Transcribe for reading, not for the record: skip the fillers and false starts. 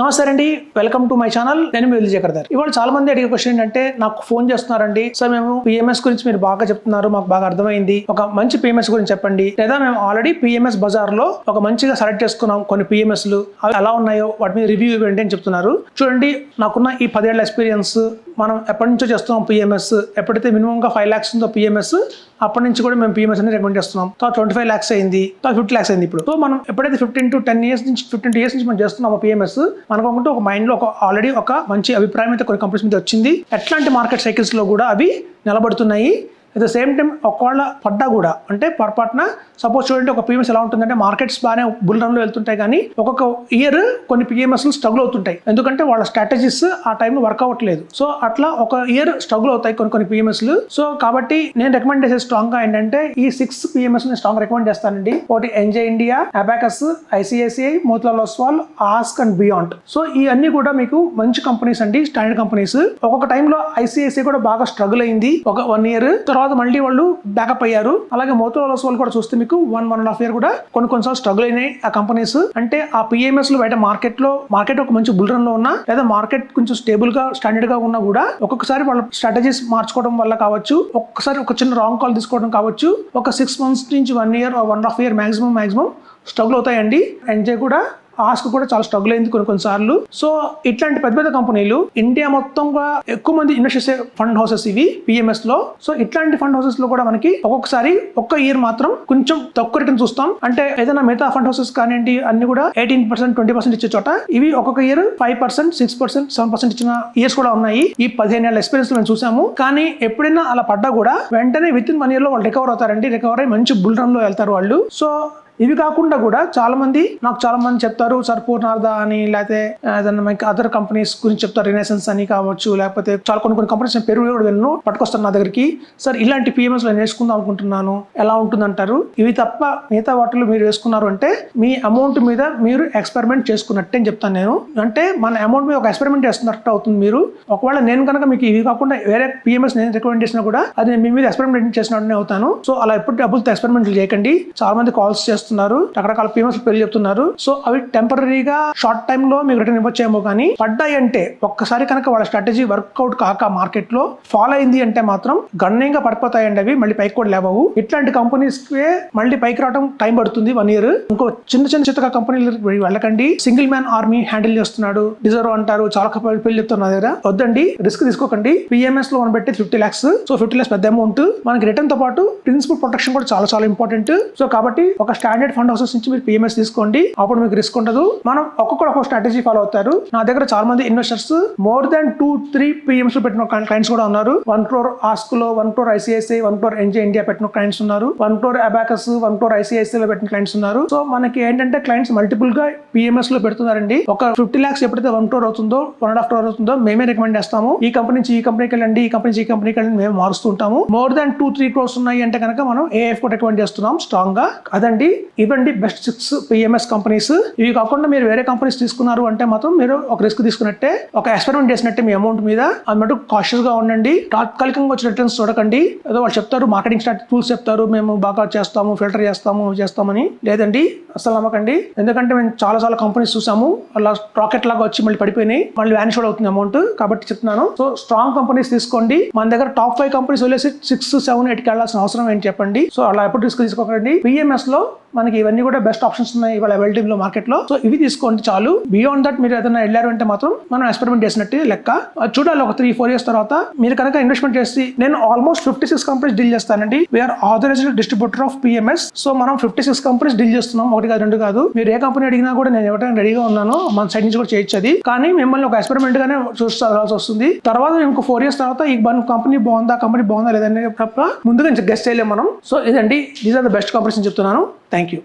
నమస్తే అండి, welcome to my channel. నేను మీ విజయకర్. ఇవాళ చాలా మంది అడిగే క్వశ్చన్ ఏంటంటే, నాకు ఫోన్ చేస్తున్నారండి, సార్ మేము పిఎంఎస్ గురించి మీరు బాగా చెప్తున్నారు, మాకు బాగా అర్థమైంది, ఒక మంచి పిఎంఎస్ గురించి చెప్పండి, లేదా మేము ఆల్రెడీ పిఎంఎస్ బజార్ లో ఒక మంచిగా సెలెక్ట్ చేసుకున్నాం కొన్ని పిఎంఎస్లు, అవి ఎలా ఉన్నాయో వాటి మీద రివ్యూ ఇవ్వండి అని చెప్తున్నారు. చూడండి, నాకున్న ఈ 10 ఏళ్ల ఎక్స్పీరియన్స్, మనం ఎప్పటి నుంచో చేస్తున్నాం పిఎంఎస్. ఎప్పుడైతే మినిమం గా 5 lakhs ఉందో పిఎంఎస్, అప్పటి నుంచి కూడా మేము పిఎంఎస్ అని రికమెండ్ చేస్తున్నాం. 25 lakhs అయింది, 50 lakhs అయింది. ఇప్పుడు సో మనం ఎప్పుడైతే 15 to 10 years నుంచి 15 years నుంచి మనం చేస్తున్నాము పిఎంఎస్, మనకు ఒక మైండ్ లో ఆల్రెడీ ఒక మంచి అభిప్రాయం అయితే కొన్ని కంపెనీస్ మీద వచ్చింది. ఎట్లాంటి మార్కెట్ సైకిల్స్ లో కూడా అవి నిలబడుతున్నాయి. అట్ ద సేమ్ టైం ఒకవేళ పడ్డా కూడా, అంటే పొరపాటున సపోజ్ చూడండి, ఒక పిఎంఎస్ ఎలా ఉంటుందంటే, మార్కెట్స్ బాగానే బుల్ రన్ లో వెళ్తుంటాయి, కానీ ఒక్కొక్క ఇయర్ కొన్ని పిఎంఎస్లు స్ట్రగుల్ అవుతుంటాయి. ఎందుకంటే వాళ్ళ స్ట్రాటజీస్ ఆ టైంలో వర్క్ అవ్వట్లేదు. సో అట్లా ఒక ఇయర్ స్ట్రగుల్ అవుతాయి కొన్ని పిఎంఎస్లు. సో కాబట్టి నేను రికమెండ్ చేసే స్ట్రాంగ్ గా ఏంటంటే, ఈ 6 పిఎంఎస్ నేను స్ట్రాంగ్ రికమెండ్ చేస్తానండి. ఒకటి NJ India, abacus, ICICI, Motilal Oswal, ask and beyond. So ఈ అన్ని కూడా మీకు మంచి కంపెనీస్ అండి, స్టాండర్డ్ కంపెనీస్. ఒక్కొక్క టైంలో ఐసిఐసిఐ కూడా బాగా స్ట్రగుల్ అయింది ఒక 1 year, తర్వాత మళ్ళీ వాళ్ళు బ్యాకప్ అయ్యారు. అలాగే మోతిలాల్ ఒస్వాల్ కూడా చూస్తే మీకు 1.5 year కూడా కొన్నిసార్లు స్ట్రగుల్ అయినాయి ఆ కంపెనీస్. అంటే ఆ పిఎంఎస్ లో బయట మార్కెట్ ఒక మంచి బుల్ రన్ లో ఉన్నా, లేదా మార్కెట్ కొంచెం స్టేబుల్ గా స్టాండర్డ్ గా ఉన్నా కూడా, ఒక్కొక్కసారి వాళ్ళ స్ట్రాటజీస్ మార్చుకోవడం వల్ల కావచ్చు, ఒక్కసారి ఒక చిన్న రాంగ్ కాల్ తీసుకోవడం కావచ్చు, ఒక 6 months నుంచి 1 year 1.5 year మాక్సిమం స్ట్రగుల్ అవుతాయండి. ఎన్జే కూడా, ఆస్క్ కూడా చాలా స్ట్రగుల్ అయింది కొన్నిసార్లు. సో ఇట్లాంటి పెద్ద కంపెనీలు ఇండియా మొత్తంగా ఎక్కువ మంది ఇన్వెస్ట్ చేసే ఫండ్ హౌసెస్ ఇవి పిఎంఎస్ లో. సో ఇట్లాంటి ఫండ్ హౌసెస్ లో కూడా మనకి ఒక్కొక్కసారి ఒక్క ఇయర్ మాత్రం కొంచెం తక్కువ రిటర్న్ చూస్తాం. అంటే ఏదైనా మిగతా ఫండ్ హౌసెస్ కానివ్వండి, అన్ని కూడా 18%, 20% ఇచ్చే చోట ఇవి ఒక్కొక్క ఇయర్ 5%, 6%, 7% ఇచ్చిన ఇయర్స్ కూడా ఉన్నాయి. ఈ 15 ఏళ్ల ఎక్స్పీరియన్స్ మేము చూసాము. కానీ ఎప్పుడైనా అలా పడ్డా కూడా వెంటనే విత్ ఇన్ 1 year లో వాళ్ళు రికవర్ అవుతారండి. రికవర్ అయ్యి మంచి బుల్ రన్ లో వెళ్తారు వాళ్ళు. సో ఇవి కాకుండా కూడా చాలా మంది చెప్తారు, సార్ పూర్ణార్థ అని, లేకపోతే ఏదైనా అదర్ కంపెనీస్ గురించి చెప్తారు, రినైసెన్స్ అని కావచ్చు, లేకపోతే చాలా కొన్ని కంపెనీస్ పేరు కూడా వెళ్ళను పట్టుకొస్తాను నా దగ్గరికి, సార్ ఇలాంటి పిఎంఎస్ లో వేసుకుందాం అనుకుంటున్నాను, ఎలా ఉంటుందంటారు. ఇవి తప్ప మిగతా వాటిలో మీరు వేసుకున్నారు అంటే మీ అమౌంట్ మీద మీరు ఎక్స్పెరిమెంట్ చేసుకున్నట్టే అని చెప్తాను నేను. అంటే మన అమౌంట్ మీద ఒక ఎక్స్పెరిమెంట్ చేస్తున్నట్టు అవుతుంది మీరు. ఒకవేళ నేను కనుక మీకు ఇవి కాకుండా వేరే పిఎంఎస్ నేను రికమెండ్ చేసినా కూడా అది నేను మీ మీద ఎక్స్పెరిమెంట్ చేసినట్టు అవుతాను. సో అలా ఎప్పుడు డబ్బులతో ఎక్స్పెరిమెంట్ చేయకండి. చాలా మంది కాల్స్ చేస్తున్నారు, రకరకాల పిఎంఎస్ పేర్లు చెప్తున్నారు. సో అవి టెంపరీగా షార్ట్ టైమ్ లో మీకు రిటర్న్ ఇవ్వచ్చేమో, కానీ పడ్డాయి అంటే ఒక్కసారి కనుక వాళ్ళ స్ట్రాటజీ వర్క్అవుట్ కాక మార్కెట్ లో ఫాలో అయింది అంటే మాత్రం గణనీయంగా పడిపోతాయండి. అవి మళ్ళీ పైకి కూడా లేవవు. ఇట్లాంటి కంపెనీస్ కి మళ్ళీ పైకి రావడం టైం పడుతుంది, 1 year. ఇంకో చిన్న కంపెనీలు వెళ్ళకండి. సింగిల్ మ్యాన్ ఆర్మీ హ్యాండిల్ చేస్తున్నాడు, డిజర్వ్ అంటారు, చాలా పేర్లు చెప్తున్నారు దగ్గర. వద్దండి, రిస్క్ తీసుకోకండి. పిఎంఎస్ లో మనం పెట్టి 50 lakhs. సో 50 lakhs పెద్ద అమౌంట్. మనకి రిటర్న్ తో పాటు ప్రిన్సిపల్ ప్రొటెక్షన్ కూడా చాలా ఇంపార్టెంట్. సో కాబట్టి ఒక స్టాండర్డ్ ఫండ్ హౌసెస్ నుంచి మీరు పిఎంఎస్ తీసుకోండి, అప్పుడు మీకు రిస్క్ ఉండదు. మనం ఒక్కొక్క స్ట్రాటజీ ఫాలో అవుతారు. నా దగ్గర చాలా మంది ఇన్వెస్టర్స్ మోర్ దాన్ 2-3 పిఎంఎస్ లో పెట్టిన క్లయింట్స్ కూడా ఉన్నారు. 1 crore ఆస్క్ లో, 1 crore ICICI, 1 crore NJ India పెట్టిన క్లయింట్స్ ఉన్నారు, 1 crore అబాకస్, 1 crore ఐసిఐసిఐ లో పెట్టిన క్లయింట్స్ ఉన్నారు. సో మనకి ఏంటంటే క్లయింట్స్ మల్టిపుల్ గా పిఎంఎస్ లో పెడుతున్నారండి. ఒక 50 lakhs ఎప్పుడైతే 1 crore అవుతుందో, 1.5 crore అవుతుందో మేమే రికమెండ్ చేస్తాము. ఈ కంపెనీ నుంచి ఈ కంపెనీకి వెళ్ళండి, ఈ కంపెనీ నుంచి ఈ కంపెనీకి వెళ్ళండి, మేము మారుస్తుంటాము. మోర్ దాన్ 2-3 crores ఉన్నాయి అంటే కనుక మనం ఏఎఫ్ కూడా రికమెండ్ చేస్తున్నాం స్ట్రాంగ్ గా. అదండి ఇవ్వండి బెస్ట్ 6 పిఎంఎస్ కంపెనీస్. ఇవి కాకుండా మీరు వేరే కంపెనీస్ తీసుకున్నారు అంటే మాత్రం మీరు ఒక రిస్క్ తీసుకున్నట్టే, ఒక ఎక్స్పెరిమెంట్ చేసినట్టే మీ అమౌంట్ మీద. అన్నట్టు కాషియస్ గా ఉండండి. తాత్కాలికంగా వచ్చిన రిటర్న్స్ చూడకండి. ఏదో వాళ్ళు చెప్తారు, మార్కెటింగ్ టూల్స్ చెప్తారు, మేము బాగా చేస్తాము, ఫిల్టర్ చేస్తామని. లేదండి, అసలు నమ్మకండి. ఎందుకంటే మేము చాలా కంపెనీస్ చూసాము, అలా రాకెట్ లాగా వచ్చి మళ్ళీ పడిపోయినాయి, మళ్ళీ వానిష్ అవుతుంది అమౌంట్. కాబట్టి చెప్తున్నాను, సో స్ట్రాంగ్ కంపెనీస్ తీసుకోండి. మన దగ్గర టాప్ 5 కంపెనీస్ వదిలేసి 6, 7, 8కి వెళ్ళాల్సిన అవసరం ఏంటి చెప్పండి. సో అలా ఎప్పుడు రిస్క్ తీసుకోకండి. పిఎంఎస్ లో మనకి ఇవన్నీ కూడా బెస్ట్ ఆప్షన్స్ ఉన్నాయి ఇవాళ అవైలబుల్ లో మార్కెట్ లో. సో ఇవి తీసుకోండి చాలు. బియాండ్ దట్ మీరు ఏదైనా వెళ్ళారు అంటే మాత్రం మనం ఎక్స్పెరిమెంట్ చేసినట్టు లెక్క. చూడాలి ఒక 3-4 years తర్వాత మీరు కనుక ఇన్వెస్ట్మెంట్ చేసి, నేను ఆల్మోస్ట్ 56 కంపెనీస్ డీల్ చేస్తానండి. We are authorized distributor of PMS. So మనం 56 కంపెనీస్ డీల్ చేస్తున్నాం, 1 కాదు 2 కాదు. మీరు ఏ కంపెనీ అడిగినా కూడా నేను ఇవ్వడానికి రెడీగా ఉన్నాను. మన సైడ్ నుంచి కూడా చేయొచ్చు అది. కానీ మిమ్మల్ని ఒక ఎక్స్పెరిమెంట్ గానే చూడాల్సి వస్తుంది. తర్వాత ఇంకో 4 years తర్వాత ఈ కంపెనీ బాగుందా లేదని తప్ప ముందుగా గెస్ట్ చేయలేము మనం. సో ఇదండి, these are the best companies అని చెప్తున్నాను. Thank you.